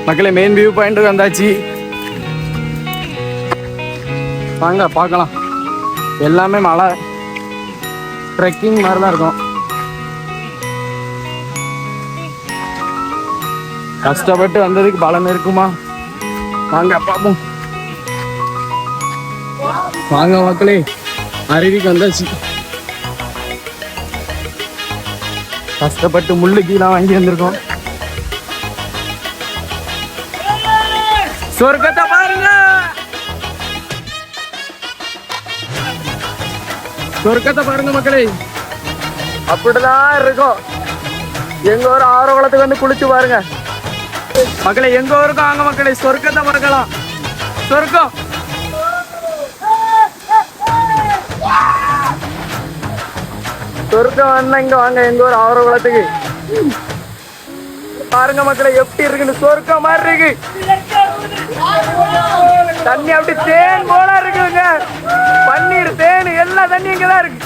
மக்களே main view பாயிண்ட்டுக்கு வந்தாச்சு. வாங்க பார்க்கலாம். எல்லாமே மலை ட்ரெக்கிங் மாதிரி தான் இருக்கும். கஷ்டப்பட்டு வந்ததுக்கு பலன் இருக்குமா? வாங்க பார்ப்போம். வாங்க மக்களே, அருவிக்கு வந்தாச்சு. கஷ்டப்பட்டு முள்ளு கீழே வாங்கி வந்திருக்கோம். சொர்க்கத்தை பாருங்க, சொர்க்கத்தை பாருங்க மக்களே. அப்படிதான் இருக்கும். எங்க ஒரு ஆரோவளத்துக்கு வந்து குளிச்சு பாருங்க மக்களே. எங்க ஊருக்கும் வாங்க மக்களே, சொர்க்கத்தை பார்க்கலாம். சொர்க்கம் சொர்க்கம் வந்தா இங்க வாங்க, எங்க ஒரு ஆரோவளத்துக்கு பாருங்க மக்களே. எப்படி இருக்குன்னு சொர்க்கம் மாதிரி இருக்கு. தண்ணி அப்படி தேன் போல இருக்குங்க. பன்னீர் தேன் எல்லா தண்ணி இங்கதான் இருக்கு.